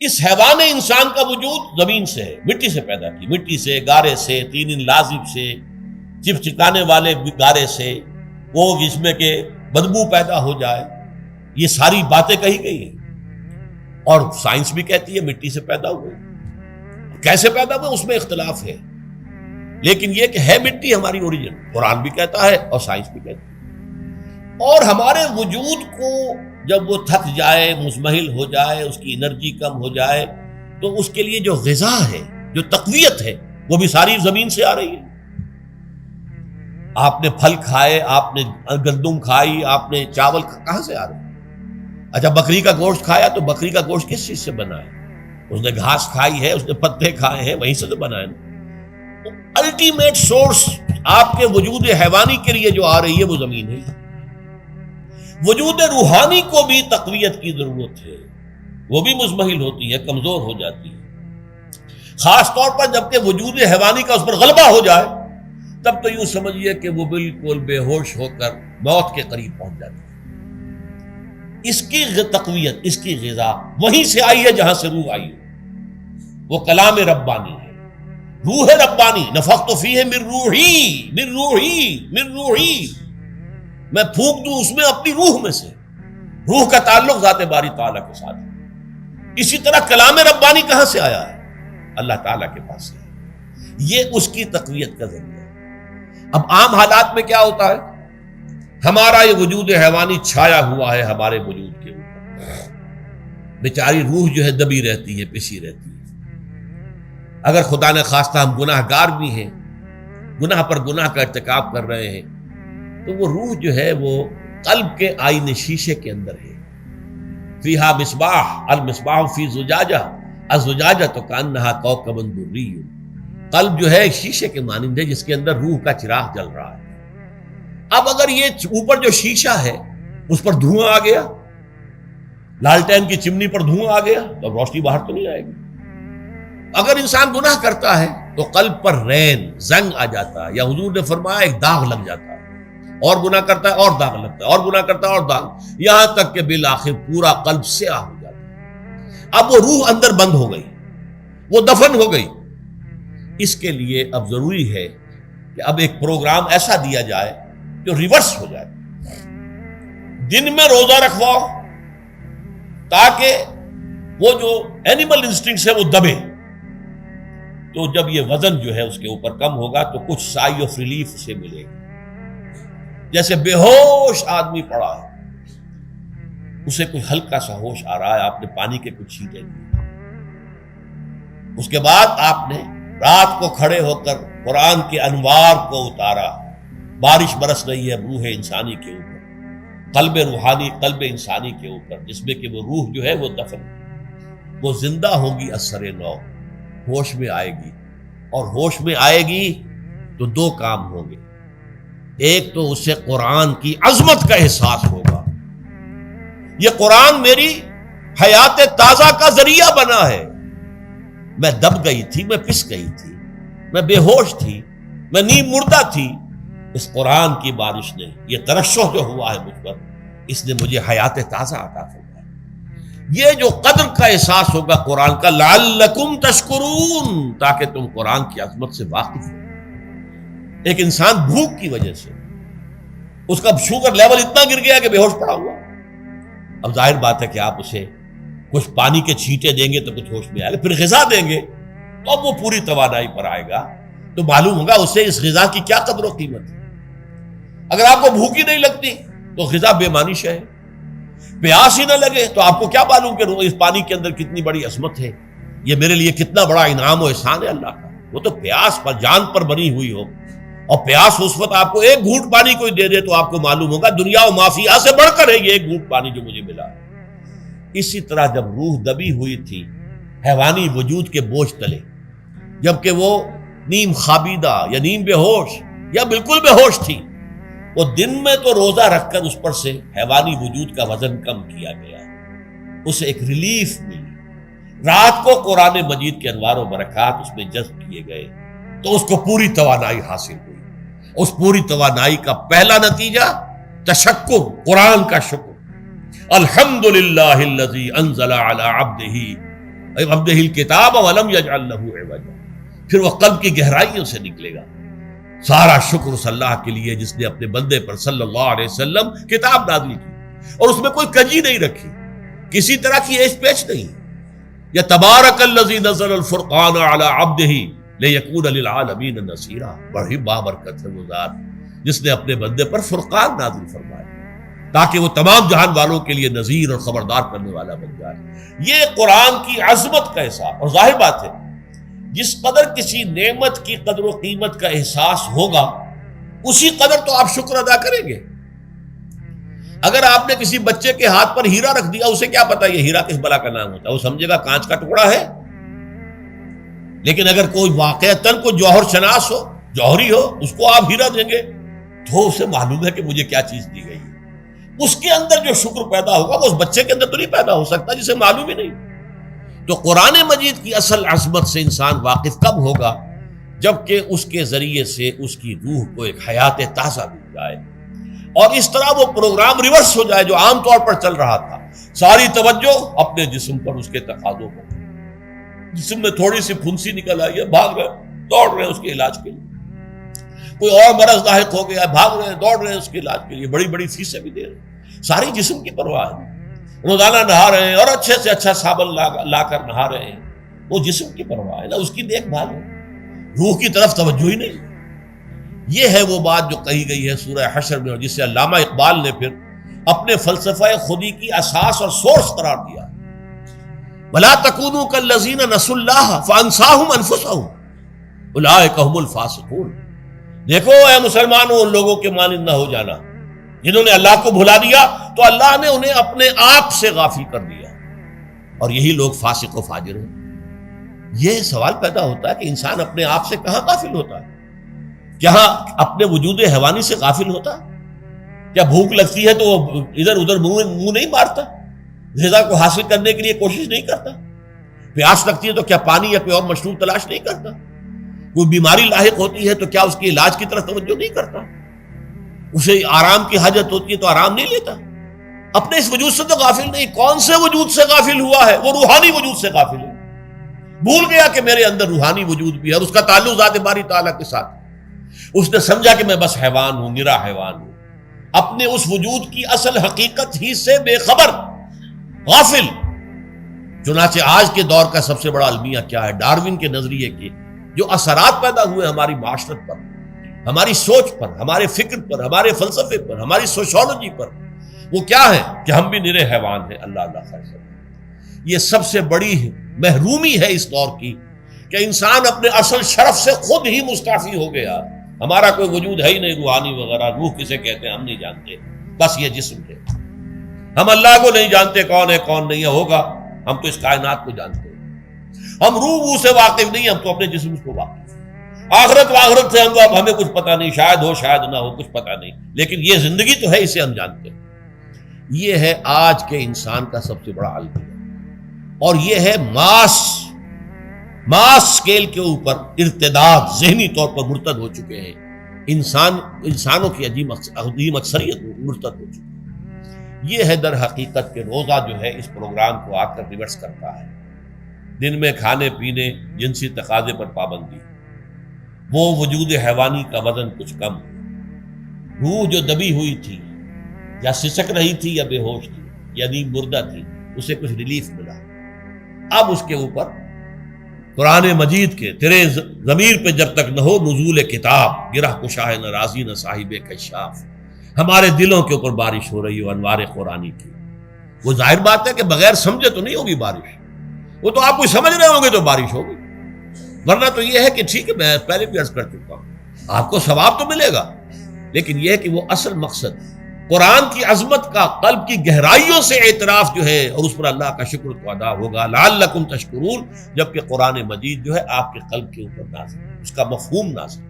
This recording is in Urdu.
اس حیوان انسان کا وجود زمین سے ہے، مٹی سے پیدا کی، مٹی سے، گارے سے، تین لازم سے، چپچکانے والے گارے سے، وہ جس میں کہ بدبو پیدا ہو جائے، یہ ساری باتیں کہی گئی ہیں۔ اور سائنس بھی کہتی ہے مٹی سے پیدا ہوئے، کیسے پیدا ہوئے اس میں اختلاف ہے، لیکن یہ کہ ہے مٹی ہماری اوریجن، قرآن بھی کہتا ہے اور سائنس بھی کہتی ہے۔ اور ہمارے وجود کو جب وہ تھک جائے، مزمحل ہو جائے، اس کی انرجی کم ہو جائے، تو اس کے لیے جو غذا ہے، جو تقویت ہے، وہ بھی ساری زمین سے آ رہی ہے۔ آپ نے پھل کھائے، آپ نے گندم کھائی، آپ نے چاول کہاں سے آ رہے؟ اچھا بکری کا گوشت کھایا تو بکری کا گوشت کس چیز سے بنا ہے؟ اس نے گھاس کھائی ہے، اس نے پتے کھائے ہیں، وہیں سے تو بنا ہے۔ الٹیمیٹ سورس آپ کے وجود حیوانی کے لیے جو آ رہی ہے وہ زمین ہے۔ وجود روحانی کو بھی تقویت کی ضرورت ہے، وہ بھی مزمحل ہوتی ہے، کمزور ہو جاتی ہے، خاص طور پر جبکہ وجود حیوانی کا اس پر غلبہ ہو جائے، تب تو یوں سمجھیے کہ وہ بالکل بے ہوش ہو کر موت کے قریب پہنچ جاتی ہے۔ اس کی تقویت، اس کی غذا وہیں سے آئی ہے جہاں سے روح آئی ہے، وہ کلام ربانی ہے، روح ربانی، نفخت فیہ من روحی من روحی من روحی، میں پھونک دوں اس میں اپنی روح میں سے۔ روح کا تعلق ذات باری تعالیٰ کے ساتھ ہے۔ اسی طرح کلام ربانی کہاں سے آیا ہے؟ اللہ تعالیٰ کے پاس سے، یہ اس کی تقویت کا ذریعہ ہے۔ اب عام حالات میں کیا ہوتا ہے؟ ہمارا یہ وجود حیوانی چھایا ہوا ہے ہمارے وجود کے اوپر، بیچاری روح جو ہے دبی رہتی ہے، پسی رہتی ہے۔ اگر خدا نے خواستہ ہم گناہ گار بھی ہیں، گناہ پر گناہ کا ارتکاب کر رہے ہیں، تو وہ روح جو ہے وہ قلب کے آئینے شیشے کے اندر ہے۔ فیہا مصباح، المصباح فی زجاجہ، الزجاجہ تو کانہا کوکب دری، قلب جو ہے شیشے کے مانند ہے جس کے اندر روح کا چراغ جل رہا ہے۔ اب اگر یہ اوپر جو شیشہ ہے اس پر دھواں آ گیا، لالٹین کی چمنی پر دھواں آ گیا، تو اب روشنی باہر تو نہیں آئے گی۔ اگر انسان گناہ کرتا ہے تو قلب پر رین، زنگ آ جاتا ہے، یا حضور نے فرمایا ایک داغ لگ جاتا ہے، اور گناہ کرتا ہے اور داغ لگتا ہے، اور گناہ کرتا ہے اور داغ، یہاں تک کہ بالآخر پورا قلب سیاہ ہو جاتا ہے۔ اب وہ روح اندر بند ہو گئی، وہ دفن ہو گئی۔ اس کے لیے اب ضروری ہے کہ اب ایک پروگرام ایسا دیا جائے جو ریورس ہو جائے۔ دن میں روزہ رکھواؤ تاکہ وہ جو اینیمل انسٹنکٹس ہے وہ دبے، تو جب یہ وزن جو ہے اس کے اوپر کم ہوگا تو کچھ سائی آف ریلیف سے ملے گا۔ جیسے بے ہوش آدمی پڑا ہے، اسے کوئی ہلکا سا ہوش آ رہا ہے، آپ نے پانی کے کچھ چھینٹے لیے، اس کے بعد آپ نے رات کو کھڑے ہو کر قرآن کے انوار کو اتارا، بارش برس رہی ہے روح انسانی کے اوپر، قلب روحانی، قلب انسانی کے اوپر، جس میں کہ وہ روح جو ہے وہ دفن، وہ زندہ ہوگی اثر نو، ہوش میں آئے گی، اور ہوش میں آئے گی تو دو کام ہوں گے۔ ایک تو اسے قرآن کی عظمت کا احساس ہوگا، یہ قرآن میری حیات تازہ کا ذریعہ بنا ہے، میں دب گئی تھی، میں پس گئی تھی، میں بے ہوش تھی، میں نیم مردہ تھی، اس قرآن کی بارش نے، یہ ترشح جو ہوا ہے مجھ پر، اس نے مجھے حیات تازہ عطا فرمائی۔ یہ جو قدر کا احساس ہوگا قرآن کا، لعلکم تشکرون، تاکہ تم قرآن کی عظمت سے واقف ہو۔ ایک انسان بھوک کی وجہ سے اس کا شوگر لیول اتنا گر گیا کہ بے ہوش پڑا ہوا، اب ظاہر بات ہے کہ آپ اسے کچھ پانی کے چھینٹے دیں گے تو کچھ ہوش میں آئے گا، پھر غذا دیں گے تو اب وہ پوری توانائی پر آئے گا، تو معلوم ہوگا اسے اس غذا کی کیا قدر و قیمت ہے۔ اگر آپ کو بھوک ہی نہیں لگتی تو غذا بے معنی شے ہے، پیاس ہی نہ لگے تو آپ کو کیا معلوم کہ اس پانی کے اندر کتنی بڑی عظمت ہے، یہ میرے لیے کتنا بڑا انعام و احسان ہے اللہ کا۔ وہ تو پیاس پر، جان پر بنی ہوئی ہو، اور پیاس اس وقت آپ کو ایک گھونٹ پانی کوئی دے دے تو آپ کو معلوم ہوگا دنیا و مافیہ سے بڑھ کر ہے یہ ایک گھونٹ پانی جو مجھے ملا۔ اسی طرح جب روح دبی ہوئی تھی حیوانی وجود کے بوجھ تلے، جبکہ وہ نیم خوابیدہ یا نیم بے ہوش یا بالکل بے ہوش تھی، وہ دن میں تو روزہ رکھ کر اس پر سے حیوانی وجود کا وزن کم کیا گیا، اسے ایک ریلیف ملی۔ رات کو قرآن مجید کے انوار و برکات اس میں جذب کیے گئے تو اس کو پوری توانائی حاصل ہوئی۔ اس پوری توانائی کا پہلا نتیجہ تشکر، قرآن کا شکر، الحمدللہ الذی انزل علی عبدہ عبدہ الکتاب ولم یجعل لہ عوجا، پھر وہ قلب کی گہرائیوں سے نکلے گا۔ سارا شکر اس اللہ کے لیے جس نے اپنے بندے پر صلی اللہ علیہ وسلم کتاب نازل کی اور اس میں کوئی کجی نہیں رکھی، کسی طرح کی ایش پیچ نہیں۔ یا تبارک الذی نزل الفرقان علی عبدہ لیکون للعالمین نذیرا، بڑی بابرکت ہے وہ ذات جس نے اپنے بندے پر فرقان نازل فرمایا تاکہ وہ تمام جہان والوں کے لیے نذیر اور خبردار کرنے والا بن جائے۔ یہ قرآن کی عظمت کا احساس، اور ظاہر بات ہے جس قدر کسی نعمت کی قدر و قیمت کا احساس ہوگا اسی قدر تو آپ شکر ادا کریں گے۔ اگر آپ نے کسی بچے کے ہاتھ پر ہیرا رکھ دیا، اسے کیا پتا یہ ہیرا کس بلا کا نام ہوتا ہے، وہ سمجھے گا کانچ کا ٹکڑا ہے۔ لیکن اگر کوئی واقعتاً کوئی جوہر شناس ہو، جوہری ہو، اس کو آپ ہیرا دیں گے تو اسے معلوم ہے کہ مجھے کیا چیز دی گئی ہے۔ اس کے اندر جو شکر پیدا ہوگا وہ اس بچے کے اندر تو نہیں پیدا ہو سکتا جسے معلوم ہی نہیں۔ تو قرآن مجید کی اصل عظمت سے انسان واقف کب ہوگا؟ جبکہ اس کے ذریعے سے اس کی روح کو ایک حیات تازہ مل جائے اور اس طرح وہ پروگرام ریورس ہو جائے جو عام طور پر چل رہا تھا۔ ساری توجہ اپنے جسم پر، اس کے تقاضوں پر۔ جسم میں تھوڑی سی پھنسی نکل آئی ہے، بھاگ رہے، دوڑ رہے ہیں اس کے علاج کے لیے۔ کوئی اور مرض لاحق ہو گیا ہے، بھاگ رہے ہیں، دوڑ رہے ہیں اس کے علاج کے لیے، بڑی بڑی فیسیں بھی دے رہے ہیں۔ ساری جسم کی پرواہ ہے، روزانہ نہا رہے ہیں اور اچھے سے اچھا صابن لا کر نہا رہے ہیں، وہ جسم کی پرواہ ہے نا، اس کی دیکھ بھال ہے، روح کی طرف توجہ ہی نہیں۔ یہ ہے وہ بات جو کہی گئی ہے سورہ حشر میں اور جسے علامہ اقبال نے پھر اپنے فلسفہ خودی کی اساس اور سورس قرار دیا۔ وَلَا تَكُونُوا كَالَّذِينَ نَسُوا اللَّهَ فَأَنسَاهُمْ أَنفُسَهُمْ أُولَٰئِكَ هُمُ الْفَاسِقُونَ۔ دیکھو اے مسلمانوں، ان لوگوں کے مانند نہ ہو جانا جنہوں نے اللہ کو بھلا دیا تو اللہ نے انہیں اپنے آپ سے غافل کر دیا، اور یہی لوگ فاسق و فاجر ہیں۔ یہ سوال پیدا ہوتا ہے کہ انسان اپنے آپ سے کہاں غافل ہوتا ہے؟ کیا اپنے وجود حیوانی سے غافل ہوتا ہے؟ کیا بھوک لگتی ہے تو وہ ادھر ادھر منہ نہیں مارتا، غذا کو حاصل کرنے کے لیے کوشش نہیں کرتا؟ پیاس لگتی ہے تو کیا پانی یا کوئی اور مشروب تلاش نہیں کرتا؟ کوئی بیماری لاحق ہوتی ہے تو کیا اس کے علاج کی طرف توجہ نہیں کرتا؟ اسے آرام کی حاجت ہوتی ہے تو آرام نہیں لیتا؟ اپنے اس وجود سے تو غافل نہیں۔ کون سے وجود سے غافل ہوا ہے؟ وہ روحانی وجود سے غافل ہے۔ بھول گیا کہ میرے اندر روحانی وجود بھی ہے اور اس کا تعلق ذات باری تعالیٰ کے ساتھ۔ اس نے سمجھا کہ میں بس حیوان ہوں، نرا حیوان ہوں، اپنے اس وجود کی اصل حقیقت ہی سے بے خبر، غافل۔ چنانچہ آج کے دور کا سب سے بڑا المیہ کیا ہے؟ ڈاروین کے نظریے کے جو اثرات پیدا ہوئے ہماری معاشرت پر، ہماری سوچ پر، ہمارے فکر پر، ہمارے فلسفے پر، ہماری سوشولوجی پر، وہ کیا ہے کہ ہم بھی نرے حیوان ہیں۔ اللہ اللہ خیر کرے۔ یہ سب سے بڑی محرومی ہے اس دور کی کہ انسان اپنے اصل شرف سے خود ہی مستعفی ہو گیا۔ ہمارا کوئی وجود ہے ہی نہیں روحانی وغیرہ، روح کسے کہتے ہیں ہم نہیں جانتے، بس یہ جسم ہے۔ ہم اللہ کو نہیں جانتے کون ہے کون نہیں ہے، ہوگا ہم تو اس کائنات کو جانتے ہیں۔ ہم روح سے واقف نہیں، ہم تو اپنے جسم کو واقف۔ آخرت سے ہمیں کچھ پتہ نہیں، شاید ہو شاید نہ ہو، کچھ پتہ نہیں، لیکن یہ زندگی تو ہے، اسے ہم جانتے ہیں۔ یہ ہے آج کے انسان کا سب سے بڑا المیہ، اور یہ ہے ماس سکیل کے اوپر ارتداد، ذہنی طور پر مرتد ہو چکے ہیں انسانوں کی عظیم اکثریت مرتد ہو چکی ہے۔ یہ ہے در حقیقت کہ روزہ جو ہے اس پروگرام کو آ کر ریورس کرتا ہے۔ دن میں کھانے پینے، جنسی تقاضے پر پابندی، وہ وجود حیوانی کا وزن کچھ کم، روح جو دبی ہوئی تھی یا سسک رہی تھی یا بے ہوش تھی یا نیند مردہ تھی، اسے کچھ ریلیف ملا۔ اب اس کے اوپر قرآن مجید کے تیرے ضمیر پہ جب تک نہ ہو نزول کتاب، گرہ کشاہ نہ راضی نہ صاحب کشاف، ہمارے دلوں کے اوپر بارش ہو رہی ہو انوار قرآنی کی۔ وہ ظاہر بات ہے کہ بغیر سمجھے تو نہیں ہوگی بارش، وہ تو آپ کوئی سمجھ رہے ہوں گے تو بارش ہوگی، ورنہ تو یہ ہے کہ ٹھیک ہے میں پہلے بھی عرض کر چکا ہوں آپ کو ثواب تو ملے گا، لیکن یہ ہے کہ وہ اصل مقصد قرآن کی عظمت کا قلب کی گہرائیوں سے اعتراف جو ہے اور اس پر اللہ کا شکر تو ادا ہوگا، لعلکم تشکرون، جبکہ قرآن مجید جو ہے آپ کے قلب کے اوپر نازل، اس کا مفہوم نازل۔